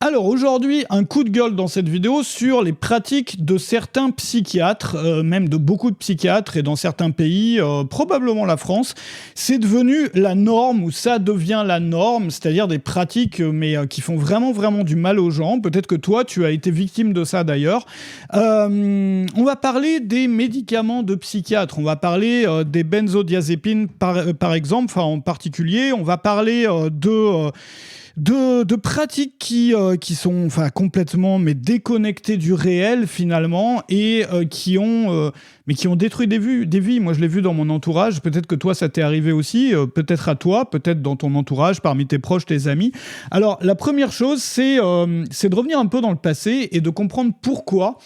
Alors aujourd'hui, un coup de gueule dans cette vidéo sur les pratiques de certains psychiatres, même de beaucoup de psychiatres et dans certains pays, probablement la France. C'est devenu la norme ou ça devient la norme, c'est-à-dire des pratiques qui font vraiment du mal aux gens. Peut-être que toi, tu as été victime de ça d'ailleurs. On va parler des médicaments de psychiatres, on va parler des benzodiazépines par exemple, enfin en particulier. On va parler de pratiques qui sont complètement déconnectées du réel finalement et qui ont détruit des vies. Moi je l'ai vu dans mon entourage, peut-être que toi ça t'est arrivé aussi, peut-être à toi, peut-être dans ton entourage, parmi tes proches, tes amis. Alors la première chose c'est de revenir un peu dans le passé et de comprendre pourquoi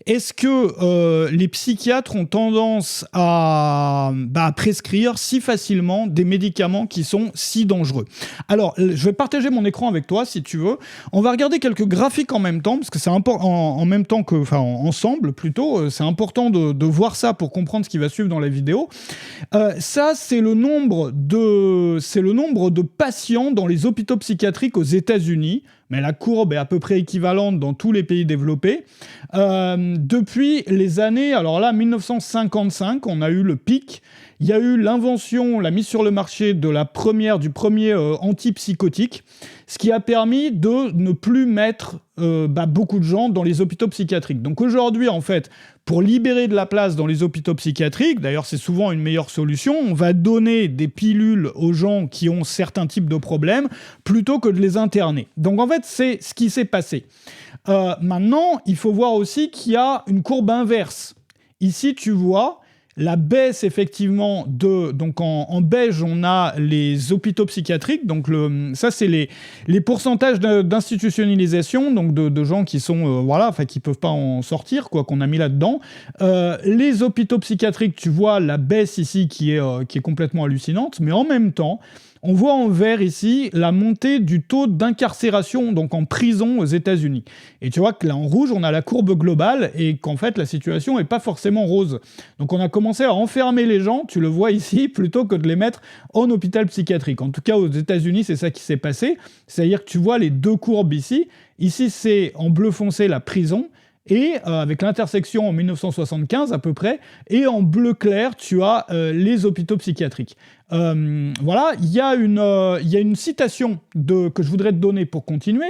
est-ce que les psychiatres ont tendance à prescrire si facilement des médicaments qui sont si dangereux. Alors, je vais partager mon écran avec toi, si tu veux. On va regarder quelques graphiques en même temps, parce que c'est important, en même temps que, ensemble plutôt. C'est important de voir ça pour comprendre ce qui va suivre dans la vidéo. Ça, c'est le nombre de patients dans les hôpitaux psychiatriques aux États-Unis. Mais la courbe est à peu près équivalente dans tous les pays développés. Depuis les années, alors là, 1955, on a eu le pic. Il y a eu l'invention, la mise sur le marché du premier antipsychotique, ce qui a permis de ne plus mettre beaucoup de gens dans les hôpitaux psychiatriques. Donc aujourd'hui, en fait, pour libérer de la place dans les hôpitaux psychiatriques, d'ailleurs c'est souvent une meilleure solution, on va donner des pilules aux gens qui ont certains types de problèmes plutôt que de les interner. Donc en fait, c'est ce qui s'est passé. Maintenant, il faut voir aussi qu'il y a une courbe inverse. Ici, tu vois la baisse effectivement donc en beige on a les hôpitaux psychiatriques, donc ça c'est les pourcentages d'institutionnalisation, donc de gens qui sont qui peuvent pas en sortir, qu'on a mis là-dedans. Les hôpitaux psychiatriques, tu vois la baisse ici qui est complètement hallucinante, mais en même temps on voit en vert ici la montée du taux d'incarcération, donc en prison aux États-Unis. Et tu vois que là en rouge, on a la courbe globale et qu'en fait la situation n'est pas forcément rose. Donc on a commencé à enfermer les gens, tu le vois ici, plutôt que de les mettre en hôpital psychiatrique. En tout cas aux États-Unis, c'est ça qui s'est passé. C'est-à-dire que tu vois les deux courbes ici. Ici, c'est en bleu foncé la prison. Et avec l'intersection en 1975 à peu près, et en bleu clair, tu as les hôpitaux psychiatriques. Voilà, il y a une citation que je voudrais te donner pour continuer,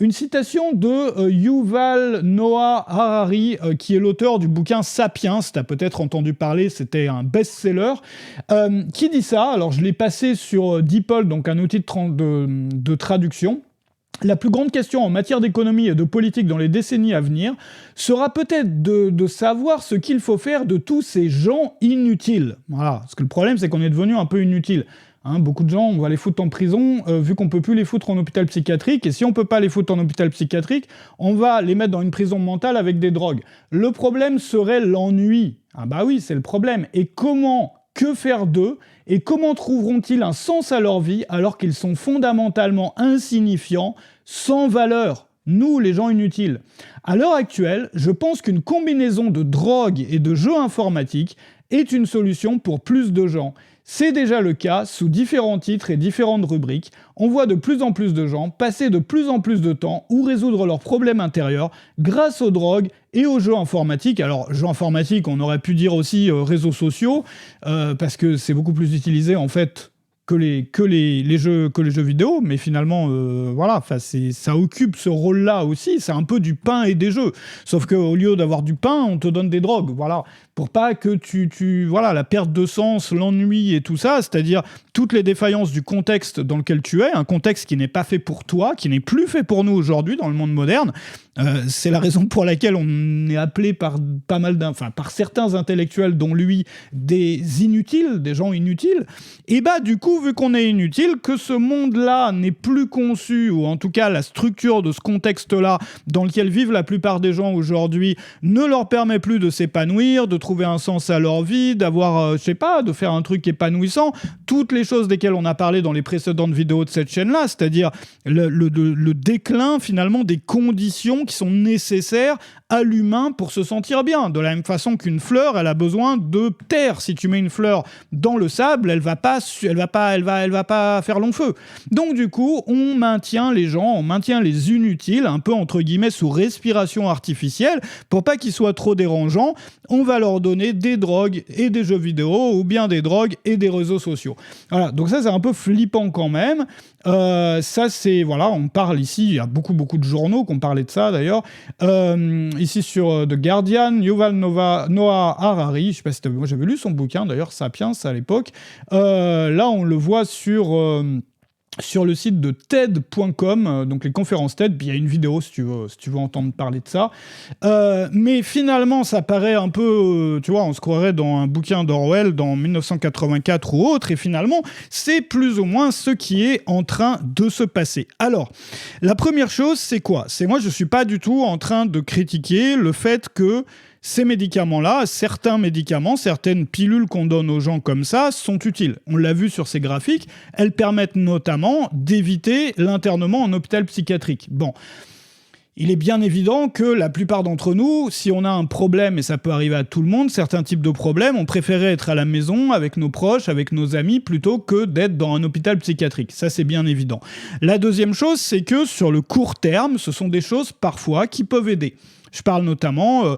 une citation de Yuval Noah Harari, qui est l'auteur du bouquin Sapiens, tu as peut-être entendu parler, c'était un best-seller, qui dit ça. Alors je l'ai passé sur DeepL, donc un outil de traduction. La plus grande question en matière d'économie et de politique dans les décennies à venir sera peut-être de savoir ce qu'il faut faire de tous ces gens inutiles. Voilà, parce que le problème c'est qu'on est devenu un peu inutile. Beaucoup de gens, on va les foutre en prison, vu qu'on peut plus les foutre en hôpital psychiatrique, et si on peut pas les foutre en hôpital psychiatrique, on va les mettre dans une prison mentale avec des drogues. Le problème serait l'ennui. Ah bah oui, c'est le problème. Et que faire d'eux, et comment trouveront-ils un sens à leur vie alors qu'ils sont fondamentalement insignifiants, sans valeur, nous les gens inutiles. À l'heure actuelle, je pense qu'une combinaison de drogue et de jeux informatiques est une solution pour plus de gens. C'est déjà le cas sous différents titres et différentes rubriques. On voit de plus en plus de gens passer de plus en plus de temps ou résoudre leurs problèmes intérieurs grâce aux drogues et aux jeux informatiques. Alors, jeux informatiques, on aurait pu dire aussi réseaux sociaux, parce que c'est beaucoup plus utilisé en fait que les jeux vidéo, mais finalement, ça occupe ce rôle-là aussi, c'est un peu du pain et des jeux. Sauf qu'au lieu d'avoir du pain, on te donne des drogues, voilà. Pour pas que la perte de sens, l'ennui et tout ça, c'est-à-dire toutes les défaillances du contexte dans lequel tu es, un contexte qui n'est pas fait pour toi, qui n'est plus fait pour nous aujourd'hui dans le monde moderne. C'est la raison pour laquelle on est appelé par par certains intellectuels, dont lui, des inutiles, des gens inutiles. Et du coup, vu qu'on est inutile, que ce monde-là n'est plus conçu, ou en tout cas la structure de ce contexte-là dans lequel vivent la plupart des gens aujourd'hui ne leur permet plus de s'épanouir, de trouver un sens à leur vie, d'avoir, de faire un truc épanouissant, toutes les choses desquelles on a parlé dans les précédentes vidéos de cette chaîne-là, c'est-à-dire le déclin finalement des conditions qui sont nécessaires à l'humain pour se sentir bien. De la même façon qu'une fleur, elle a besoin de terre. Si tu mets une fleur dans le sable, elle va pas va pas faire long feu. Donc du coup, on maintient les gens, on maintient les inutiles, un peu entre guillemets sous respiration artificielle, pour pas qu'ils soient trop dérangeants. On va leur donner des drogues et des jeux vidéo, ou bien des drogues et des réseaux sociaux. Voilà, donc ça c'est un peu flippant quand même. Ça c'est, voilà, on parle ici, il y a beaucoup de journaux qui ont parlé de ça d'ailleurs. Ici sur The Guardian, Yuval Noah Harari, je sais pas si moi j'avais lu son bouquin d'ailleurs, Sapiens à l'époque. Là on le voit sur le site de TED.com, donc les conférences TED, puis il y a une vidéo si tu veux entendre parler de ça. Mais finalement, ça paraît un peu, tu vois, on se croirait dans un bouquin d'Orwell dans 1984 ou autre, et finalement, c'est plus ou moins ce qui est en train de se passer. Alors, la première chose, c'est quoi ? C'est moi, je suis pas du tout en train de critiquer le fait que ces médicaments-là, certains médicaments, certaines pilules qu'on donne aux gens comme ça, sont utiles. On l'a vu sur ces graphiques, elles permettent notamment d'éviter l'internement en hôpital psychiatrique. Bon, il est bien évident que la plupart d'entre nous, si on a un problème, et ça peut arriver à tout le monde, certains types de problèmes, on préférait être à la maison, avec nos proches, avec nos amis, plutôt que d'être dans un hôpital psychiatrique. Ça, c'est bien évident. La deuxième chose, c'est que sur le court terme, ce sont des choses, parfois, qui peuvent aider. Je parle notamment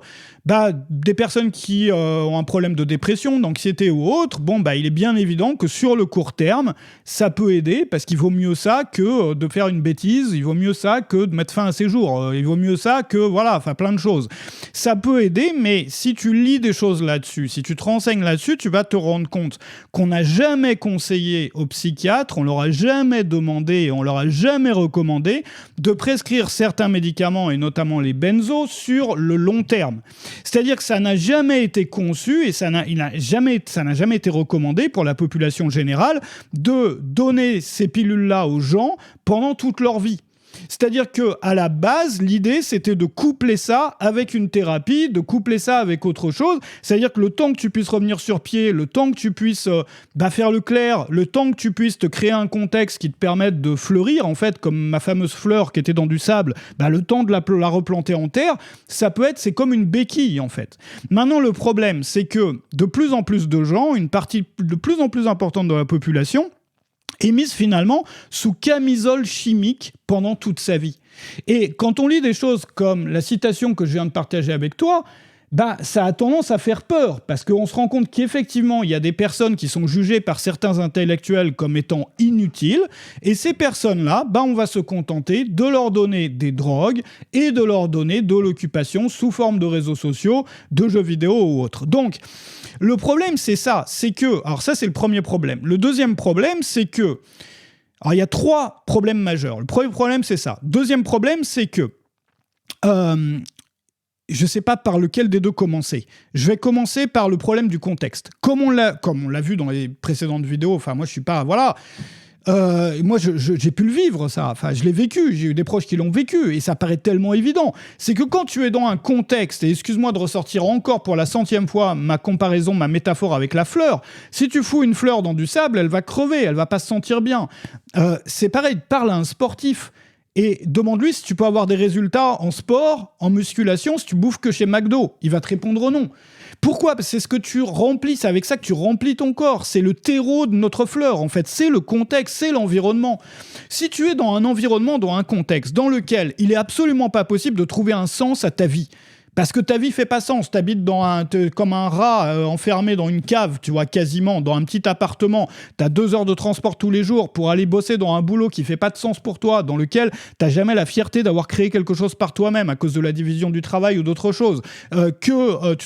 des personnes qui ont un problème de dépression, d'anxiété ou autre. Bon, il est bien évident que sur le court terme, ça peut aider parce qu'il vaut mieux ça que de faire une bêtise. Il vaut mieux ça que de mettre fin à ses jours. Il vaut mieux ça que, voilà, enfin plein de choses. Ça peut aider, mais si tu lis des choses là-dessus, si tu te renseignes là-dessus, tu vas te rendre compte qu'on n'a jamais conseillé aux psychiatres, on leur a jamais demandé et on leur a jamais recommandé de prescrire certains médicaments et notamment les benzos sur le long terme. C'est-à-dire que ça n'a jamais été conçu et ça n'a jamais été recommandé pour la population générale de donner ces pilules-là aux gens pendant toute leur vie. C'est-à-dire qu'à la base, l'idée, c'était de coupler ça avec une thérapie, de coupler ça avec autre chose. C'est-à-dire que le temps que tu puisses revenir sur pied, le temps que tu puisses faire le clair, le temps que tu puisses te créer un contexte qui te permette de fleurir, en fait, comme ma fameuse fleur qui était dans du sable, le temps de la replanter en terre, c'est comme une béquille, en fait. Maintenant, le problème, c'est que de plus en plus de gens, une partie de plus en plus importante de la population, est mise finalement sous camisole chimique pendant toute sa vie. Et quand on lit des choses comme la citation que je viens de partager avec toi, ça a tendance à faire peur, parce qu'on se rend compte qu'effectivement, il y a des personnes qui sont jugées par certains intellectuels comme étant inutiles, et ces personnes-là, on va se contenter de leur donner des drogues et de leur donner de l'occupation sous forme de réseaux sociaux, de jeux vidéo ou autres. Donc, le problème, c'est ça, c'est que... Alors ça, c'est le premier problème. Le deuxième problème, c'est que... Alors, il y a 3 problèmes majeurs. Le premier problème, c'est ça. Deuxième problème, c'est que... je ne sais pas par lequel des deux commencer. Je vais commencer par le problème du contexte. Comme on l'a vu dans les précédentes vidéos, enfin, moi, je suis pas... Voilà... moi, j'ai pu le vivre, ça. Enfin, je l'ai vécu. J'ai eu des proches qui l'ont vécu. Et ça paraît tellement évident. C'est que quand tu es dans un contexte, et excuse-moi de ressortir encore pour la 100e fois ma comparaison, ma métaphore avec la fleur, si tu fous une fleur dans du sable, elle va crever, elle va pas se sentir bien. C'est pareil, parle à un sportif. Et demande-lui si tu peux avoir des résultats en sport, en musculation, si tu bouffes que chez McDo. Il va te répondre non. Pourquoi ? Parce que c'est ce que tu remplis, c'est avec ça que tu remplis ton corps. C'est le terreau de notre fleur, en fait. C'est le contexte, c'est l'environnement. Si tu es dans un environnement, dans un contexte dans lequel il est absolument pas possible de trouver un sens à ta vie, parce que ta vie fait pas sens, t'habites comme un rat enfermé dans une cave, tu vois, quasiment, dans un petit appartement, t'as 2 heures de transport tous les jours pour aller bosser dans un boulot qui fait pas de sens pour toi, dans lequel t'as jamais la fierté d'avoir créé quelque chose par toi-même à cause de la division du travail ou d'autres choses, tu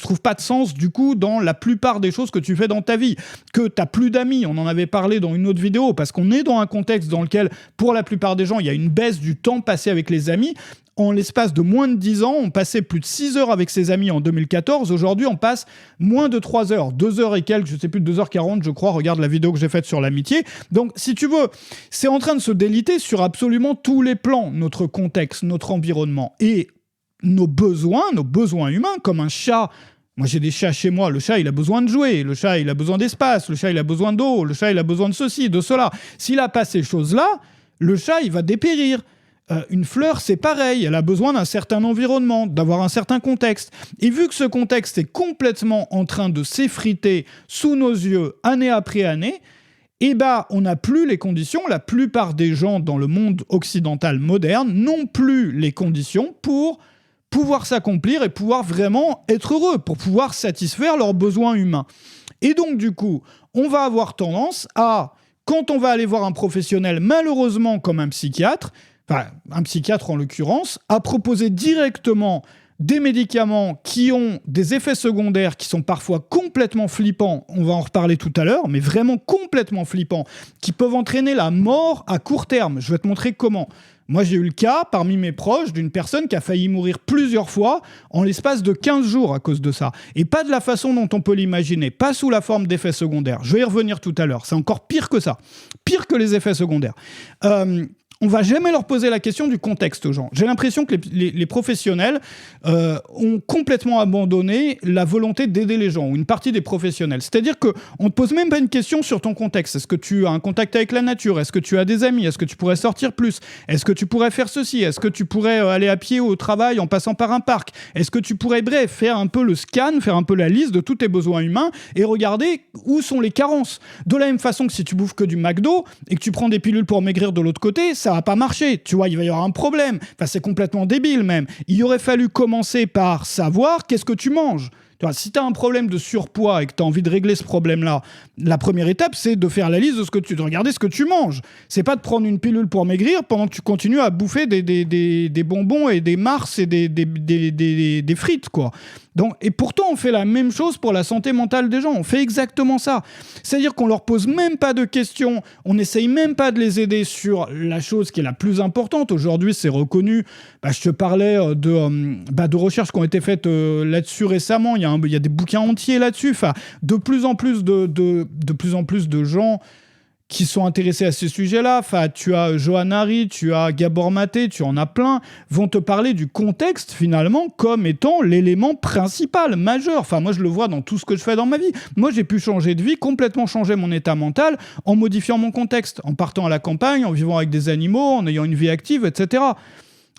trouves pas de sens du coup dans la plupart des choses que tu fais dans ta vie, que t'as plus d'amis, on en avait parlé dans une autre vidéo, parce qu'on est dans un contexte dans lequel, pour la plupart des gens, il y a une baisse du temps passé avec les amis. En l'espace de moins de 10 ans, on passait plus de 6 heures avec ses amis en 2014. Aujourd'hui, on passe moins de 3 heures. 2 heures et quelques, je sais plus, 2h40, je crois. Regarde la vidéo que j'ai faite sur l'amitié. Donc, si tu veux, c'est en train de se déliter sur absolument tous les plans, notre contexte, notre environnement. Et nos besoins humains, comme un chat. Moi, j'ai des chats chez moi. Le chat, il a besoin de jouer. Le chat, il a besoin d'espace. Le chat, il a besoin d'eau. Le chat, il a besoin de ceci, de cela. S'il n'a pas ces choses-là, le chat, il va dépérir. Une fleur, c'est pareil, elle a besoin d'un certain environnement, d'avoir un certain contexte. Et vu que ce contexte est complètement en train de s'effriter sous nos yeux, année après année, on n'a plus les conditions, la plupart des gens dans le monde occidental moderne n'ont plus les conditions pour pouvoir s'accomplir et pouvoir vraiment être heureux, pour pouvoir satisfaire leurs besoins humains. Et donc, du coup, on va avoir tendance à, quand on va aller voir un professionnel, malheureusement comme un psychiatre en l'occurrence, à proposer directement des médicaments qui ont des effets secondaires qui sont parfois complètement flippants, on va en reparler tout à l'heure, mais vraiment complètement flippants, qui peuvent entraîner la mort à court terme. Je vais te montrer comment. Moi, j'ai eu le cas, parmi mes proches, d'une personne qui a failli mourir plusieurs fois en l'espace de 15 jours à cause de ça. Et pas de la façon dont on peut l'imaginer, pas sous la forme d'effets secondaires. Je vais y revenir tout à l'heure. C'est encore pire que ça. Pire que les effets secondaires. On va jamais leur poser la question du contexte aux gens. J'ai l'impression que les professionnels ont complètement abandonné la volonté d'aider les gens, ou une partie des professionnels. C'est-à-dire qu'on ne te pose même pas une question sur ton contexte. Est-ce que tu as un contact avec la nature? Est-ce que tu as des amis? Est-ce que tu pourrais sortir plus? Est-ce que tu pourrais faire ceci? Est-ce que tu pourrais aller à pied au travail en passant par un parc? Est-ce que tu pourrais, bref, faire un peu le scan, faire un peu la liste de tous tes besoins humains et regarder où sont les carences? De la même façon que si tu bouffes que du McDo et que tu prends des pilules pour maigrir de l'autre côté, ça va pas marcher, tu vois, il va y avoir un problème. Enfin, c'est complètement débile même. Il aurait fallu commencer par savoir qu'est-ce que tu manges. Tu vois, si tu as un problème de surpoids et que tu as envie de régler ce problème-là, la première étape, c'est de faire la liste de regarder ce que tu manges. C'est pas de prendre une pilule pour maigrir pendant que tu continues à bouffer des bonbons et des Mars et des frites, quoi. Donc, et pourtant, on fait la même chose pour la santé mentale des gens. On fait exactement ça. C'est-à-dire qu'on leur pose même pas de questions. On n'essaye même pas de les aider sur la chose qui est la plus importante. Aujourd'hui, c'est reconnu. Je te parlais de recherches qui ont été faites là-dessus récemment. Il y a des bouquins entiers là-dessus. Enfin, de plus en plus de gens qui sont intéressés à ces sujets-là. Enfin, tu as Johan Hari, tu as Gabor Maté, tu en as plein, vont te parler du contexte, finalement, comme étant l'élément principal, majeur. Enfin, moi, je le vois dans tout ce que je fais dans ma vie. Moi, j'ai pu changer de vie, complètement changer mon état mental en modifiant mon contexte, en partant à la campagne, en vivant avec des animaux, en ayant une vie active, etc.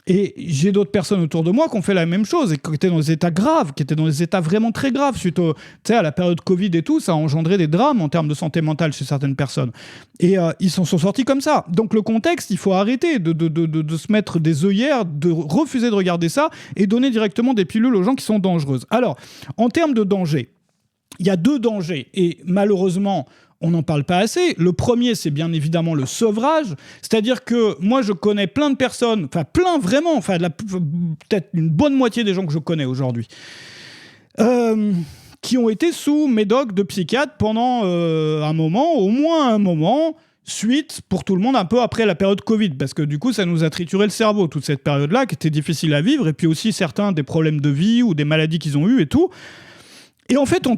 Et j'ai d'autres personnes autour de moi qui ont fait la même chose et qui étaient dans des états graves, qui étaient dans des états vraiment très graves suite à la période Covid et tout. Ça a engendré des drames en termes de santé mentale chez certaines personnes. Et ils s'en sont sortis comme ça. Donc le contexte, il faut arrêter de se mettre des œillères, de refuser de regarder ça et donner directement des pilules aux gens qui sont dangereuses. Alors, en termes de danger, il y a 2 dangers. Et malheureusement, on n'en parle pas assez. Le premier, c'est bien évidemment le sevrage. C'est-à-dire que moi, je connais plein de personnes, peut-être une bonne moitié des gens que je connais aujourd'hui, qui ont été sous médoc de psychiatre pendant un moment, au moins un moment, suite, pour tout le monde, un peu après la période Covid, parce que du coup, ça nous a trituré le cerveau, toute cette période-là, qui était difficile à vivre, et puis aussi certains des problèmes de vie ou des maladies qu'ils ont eues et tout. Et en fait, on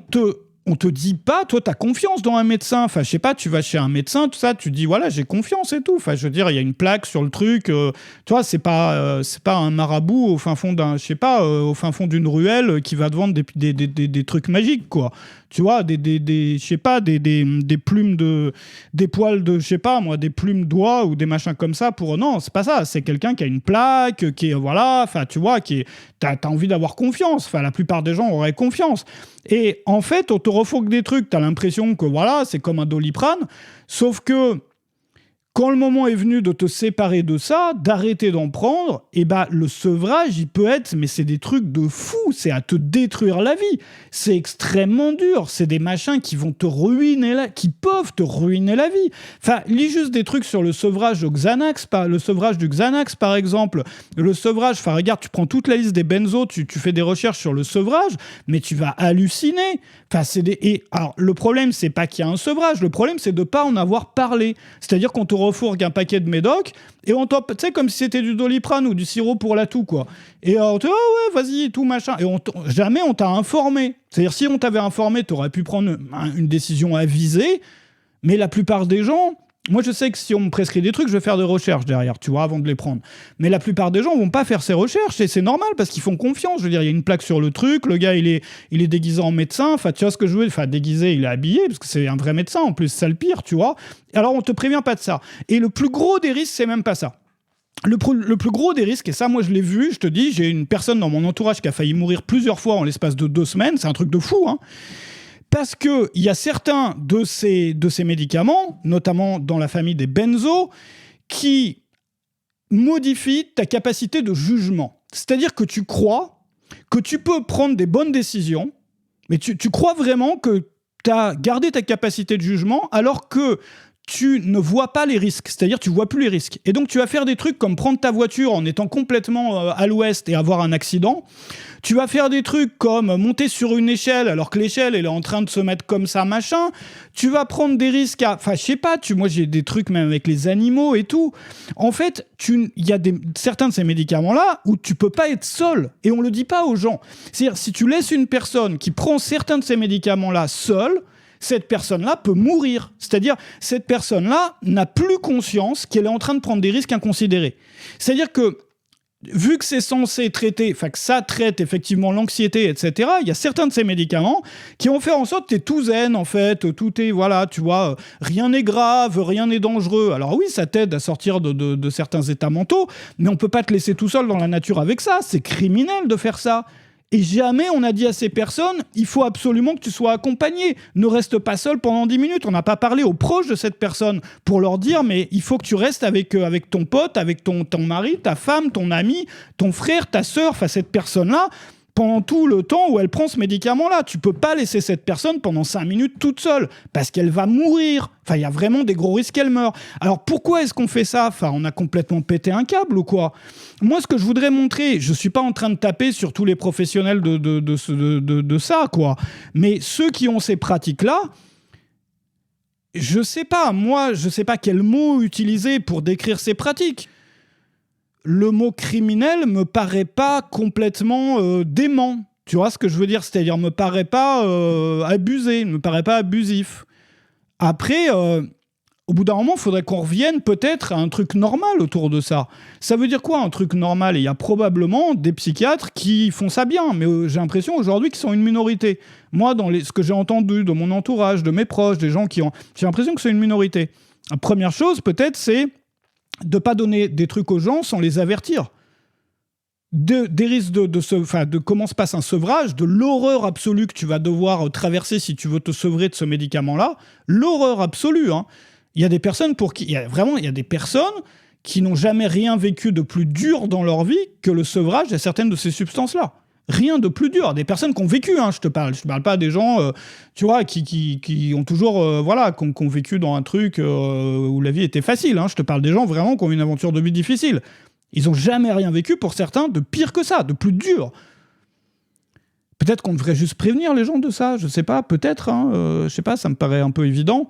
te dit pas, toi, t'as confiance dans un médecin. Enfin, je sais pas, tu vas chez un médecin, tout ça, tu dis, voilà, j'ai confiance et tout. Enfin, je veux dire, il y a une plaque sur le truc. Tu vois, c'est pas un marabout au fin fond au fin fond d'une ruelle qui va te vendre des trucs magiques, quoi. Tu vois, des plumes des poils de, je sais pas, moi, des plumes d'oie ou des machins comme ça pour... Non, c'est pas ça. C'est quelqu'un qui a une plaque, qui est, voilà, enfin, tu vois, t'as envie d'avoir confiance. Enfin, la plupart des gens auraient confiance. Et en fait, on te refourgue des trucs, t'as l'impression que, voilà, c'est comme un Doliprane, sauf que quand le moment est venu de te séparer de ça, d'arrêter d'en prendre, le sevrage, il peut être, mais c'est des trucs de fou, c'est à te détruire la vie. C'est extrêmement dur, c'est des machins qui vont te ruiner qui peuvent te ruiner la vie. Enfin, lis juste des trucs sur le sevrage du Xanax, par exemple. Le sevrage, enfin, regarde, tu prends toute la liste des benzos, tu fais des recherches sur le sevrage, mais tu vas halluciner. Enfin, alors, le problème, c'est pas qu'il y a un sevrage, le problème, c'est de pas en avoir parlé. C'est-à-dire qu'on te refourgue un paquet de médoc et on t'en, tu sais, comme si c'était du Doliprane ou du sirop pour la toux, quoi. Et on te dit, oh ouais, vas-y, tout machin. Et jamais on t'a informé. C'est-à-dire, si on t'avait informé, t'aurais pu prendre une décision avisée, mais la plupart des gens... Moi, je sais que si on me prescrit des trucs, je vais faire des recherches derrière, tu vois, avant de les prendre. Mais la plupart des gens vont pas faire ces recherches, et c'est normal, parce qu'ils font confiance. Je veux dire, il y a une plaque sur le truc, le gars, il est déguisé en médecin, enfin, tu vois ce que je veux dire, enfin, déguisé, il est habillé, parce que c'est un vrai médecin, en plus, c'est le pire, tu vois. Alors, on te prévient pas de ça. Et le plus gros des risques, c'est même pas ça. Le plus gros des risques, et ça, moi, je l'ai vu, je te dis, j'ai une personne dans mon entourage qui a failli mourir plusieurs fois en l'espace de 2 semaines, c'est un truc de fou, hein. Parce qu'il y a certains de ces médicaments, notamment dans la famille des benzos, qui modifient ta capacité de jugement. C'est-à-dire que tu crois que tu peux prendre des bonnes décisions, mais tu crois vraiment que tu as gardé ta capacité de jugement alors que tu ne vois pas les risques, c'est-à-dire tu vois plus les risques. Et donc tu vas faire des trucs comme prendre ta voiture en étant complètement à l'ouest et avoir un accident. Tu vas faire des trucs comme monter sur une échelle alors que l'échelle elle est en train de se mettre comme ça, machin. Tu vas prendre des risques à... Enfin, je sais pas, moi j'ai des trucs même avec les animaux et tout. En fait, il y a certains de ces médicaments-là où tu peux pas être seul. Et on le dit pas aux gens. C'est-à-dire, si tu laisses une personne qui prend certains de ces médicaments-là seule, cette personne-là peut mourir. C'est-à-dire, cette personne-là n'a plus conscience qu'elle est en train de prendre des risques inconsidérés. C'est-à-dire que, vu que c'est censé traiter, enfin que ça traite effectivement l'anxiété, etc., il y a certains de ces médicaments qui vont faire en sorte que t'es tout zen, en fait, tout est, voilà, tu vois, rien n'est grave, rien n'est dangereux. Alors oui, ça t'aide à sortir de certains états mentaux, mais on peut pas te laisser tout seul dans la nature avec ça. C'est criminel de faire ça. Et jamais on a dit à ces personnes, il faut absolument que tu sois accompagné. Ne reste pas seul pendant 10 minutes. On n'a pas parlé aux proches de cette personne pour leur dire, mais il faut que tu restes avec ton pote, avec ton mari, ta femme, ton ami, ton frère, ta sœur, enfin cette personne-là, pendant tout le temps où elle prend ce médicament-là. Tu peux pas laisser cette personne pendant 5 minutes toute seule, parce qu'elle va mourir. Enfin, il y a vraiment des gros risques qu'elle meure. Alors, pourquoi est-ce qu'on fait ça ? Enfin, on a complètement pété un câble ou quoi ? Moi, ce que je voudrais montrer, je suis pas en train de taper sur tous les professionnels de ça, quoi. Mais ceux qui ont ces pratiques-là, je sais pas quel mot utiliser pour décrire ces pratiques. Le mot criminel me paraît pas complètement dément. Tu vois ce que je veux dire ? C'est-à-dire, me paraît pas abusé, me paraît pas abusif. Après, au bout d'un moment, il faudrait qu'on revienne peut-être à un truc normal autour de ça. Ça veut dire quoi, un truc normal ? Et il y a probablement des psychiatres qui font ça bien, mais j'ai l'impression aujourd'hui qu'ils sont une minorité. Moi, dans ce que j'ai entendu de mon entourage, de mes proches, des gens qui ont... J'ai l'impression que c'est une minorité. La première chose, peut-être, c'est de pas donner des trucs aux gens sans les avertir. Des risques de comment se passe un sevrage, de l'horreur absolue que tu vas devoir traverser si tu veux te sevrer de ce médicament-là. L'horreur absolue, hein. Il y a des personnes pour qui... Il y a des personnes qui n'ont jamais rien vécu de plus dur dans leur vie que le sevrage de certaines de ces substances-là. Rien de plus dur. Des personnes qui ont vécu, hein, je te parle. Je te parle pas des gens, tu vois, qui ont toujours, qui ont vécu dans un truc où la vie était facile. Hein. Je te parle des gens vraiment qui ont une aventure de vie difficile. Ils ont jamais rien vécu, pour certains, de pire que ça, de plus dur. Peut-être qu'on devrait juste prévenir les gens de ça, je sais pas, peut-être, hein, je sais pas, ça me paraît un peu évident.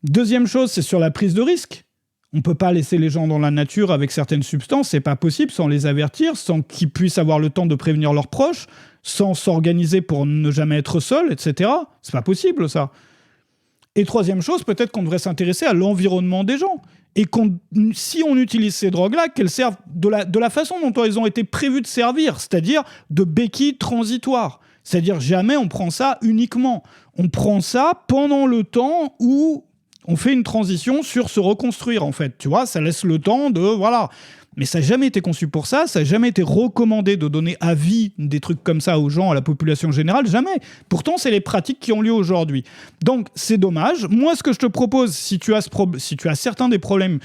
Deuxième chose, c'est sur la prise de risque. On peut pas laisser les gens dans la nature avec certaines substances, c'est pas possible sans les avertir, sans qu'ils puissent avoir le temps de prévenir leurs proches, sans s'organiser pour ne jamais être seuls, etc. C'est pas possible, ça. Et troisième chose, peut-être qu'on devrait s'intéresser à l'environnement des gens. Et si on utilise ces drogues-là, qu'elles servent de la façon dont elles ont été prévues de servir, c'est-à-dire de béquilles transitoires. C'est-à-dire jamais on prend ça uniquement. On prend ça pendant le temps où on fait une transition sur se reconstruire, en fait. Tu vois, ça laisse le temps de... Voilà. Mais ça n'a jamais été conçu pour ça, ça n'a jamais été recommandé de donner à vie des trucs comme ça aux gens, à la population générale, jamais. Pourtant, c'est les pratiques qui ont lieu aujourd'hui. Donc, c'est dommage. Moi, ce que je te propose, si tu as certains des problèmes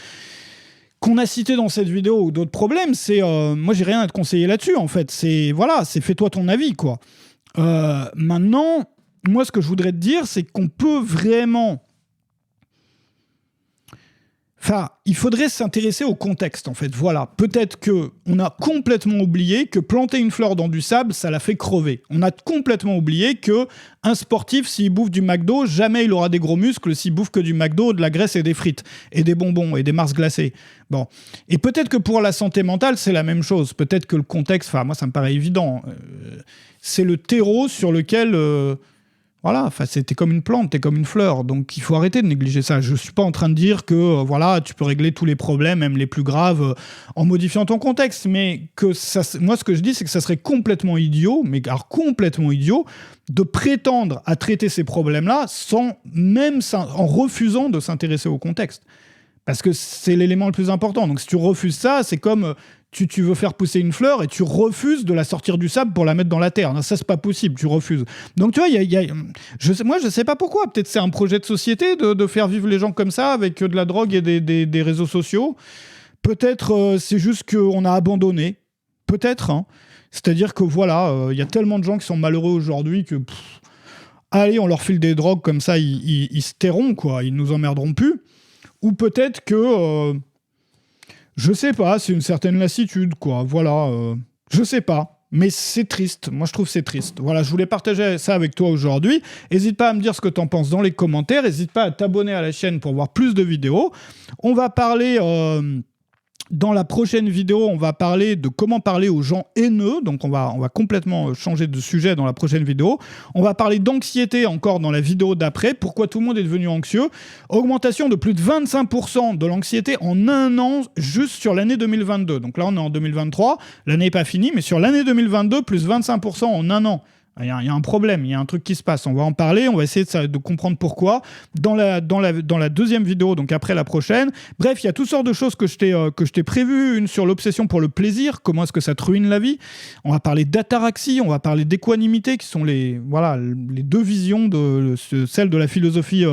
qu'on a cités dans cette vidéo ou d'autres problèmes, c'est... moi, j'ai rien à te conseiller là-dessus, en fait. C'est fais-toi ton avis, quoi. Maintenant, moi, ce que je voudrais te dire, c'est qu'on peut vraiment... Enfin, il faudrait s'intéresser au contexte, en fait. Voilà. Peut-être qu'on a complètement oublié que planter une fleur dans du sable, ça la fait crever. On a complètement oublié qu'un sportif, s'il bouffe du McDo, jamais il aura des gros muscles s'il bouffe que du McDo, de la graisse et des frites, et des bonbons, et des Mars glacés. Bon. Et peut-être que pour la santé mentale, c'est la même chose. Peut-être que le contexte, enfin, moi, ça me paraît évident. C'est le terreau sur lequel... Voilà, enfin, t'es comme une plante, t'es comme une fleur, donc il faut arrêter de négliger ça. Je suis pas en train de dire que voilà, tu peux régler tous les problèmes, même les plus graves, en modifiant ton contexte, mais que ça, moi ce que je dis, c'est que ça serait complètement idiot, mais alors complètement idiot, de prétendre à traiter ces problèmes-là en refusant de s'intéresser au contexte. Parce que c'est l'élément le plus important. Donc si tu refuses ça, c'est comme tu veux faire pousser une fleur et tu refuses de la sortir du sable pour la mettre dans la terre. Non, ça, c'est pas possible, tu refuses. Donc tu vois, moi, je sais pas pourquoi. Peut-être c'est un projet de société de faire vivre les gens comme ça, avec de la drogue et des réseaux sociaux. Peut-être c'est juste qu'on a abandonné. Peut-être, hein. C'est-à-dire que voilà, il y a tellement de gens qui sont malheureux aujourd'hui que... allez, on leur file des drogues comme ça, ils se tairont, quoi. Ils nous emmerderont plus. Ou peut-être que... je sais pas, c'est une certaine lassitude, quoi. Voilà, je sais pas. Mais c'est triste. Moi, je trouve que c'est triste. Voilà, je voulais partager ça avec toi aujourd'hui. N'hésite pas à me dire ce que t'en penses dans les commentaires. N'hésite pas à t'abonner à la chaîne pour voir plus de vidéos. On va parler... dans la prochaine vidéo, on va parler de comment parler aux gens haineux. Donc, on va complètement changer de sujet dans la prochaine vidéo. On va parler d'anxiété encore dans la vidéo d'après. Pourquoi tout le monde est devenu anxieux. Augmentation de plus de 25% de l'anxiété en un an, juste sur l'année 2022. Donc là, on est en 2023. L'année n'est pas finie, mais sur l'année 2022, plus 25% en un an. Il y a un problème, il y a un truc qui se passe. On va en parler, on va essayer de comprendre pourquoi dans la deuxième vidéo, donc après la prochaine. Bref, il y a toutes sortes de choses que je t'ai prévues. Une sur l'obsession pour le plaisir, comment est-ce que ça te ruine la vie. On va parler d'ataraxie, on va parler d'équanimité, qui sont les deux visions, celle de la philosophie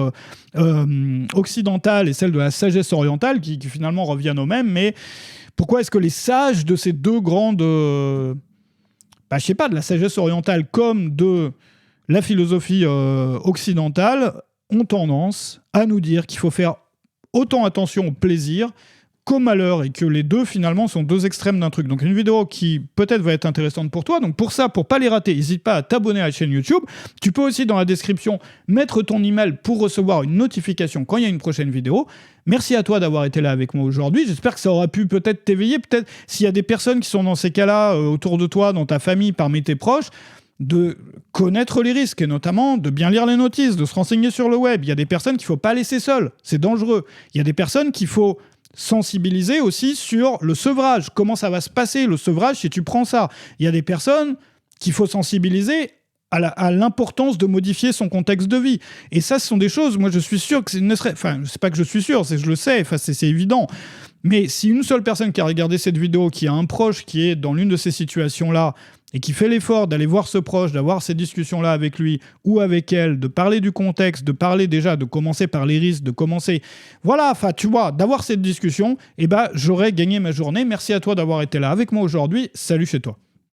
occidentale et celle de la sagesse orientale, qui finalement reviennent aux mêmes. Mais pourquoi est-ce que les sages de ces deux grandes... je sais pas, de la sagesse orientale comme de la philosophie occidentale, ont tendance à nous dire qu'il faut faire autant attention au plaisir qu'au malheur, et que les deux, finalement, sont deux extrêmes d'un truc. Donc, une vidéo qui, peut-être, va être intéressante pour toi. Donc, pour ça, pour pas les rater, n'hésite pas à t'abonner à la chaîne YouTube. Tu peux aussi, dans la description, mettre ton email pour recevoir une notification quand il y a une prochaine vidéo. Merci à toi d'avoir été là avec moi aujourd'hui. J'espère que ça aura pu peut-être t'éveiller. Peut-être, s'il y a des personnes qui sont dans ces cas-là, autour de toi, dans ta famille, parmi tes proches, de connaître les risques, et notamment de bien lire les notices, de se renseigner sur le web. Il y a des personnes qu'il ne faut pas laisser seules. C'est dangereux. Il y a des personnes qu'il faut sensibiliser aussi sur le sevrage. Comment ça va se passer, le sevrage, si tu prends ça. Il y a des personnes qu'il faut sensibiliser à l'importance de modifier son contexte de vie. Et ça, ce sont des choses, moi je suis sûr que c'est pas que je suis sûr, c'est que je le sais, c'est évident. Mais si une seule personne qui a regardé cette vidéo, qui a un proche qui est dans l'une de ces situations-là, et qui fait l'effort d'aller voir ce proche, d'avoir ces discussions-là avec lui ou avec elle, de parler du contexte, de parler déjà, de commencer par les risques, de commencer... Voilà, enfin, tu vois, d'avoir cette discussion, j'aurais gagné ma journée. Merci à toi d'avoir été là avec moi aujourd'hui. Salut chez toi.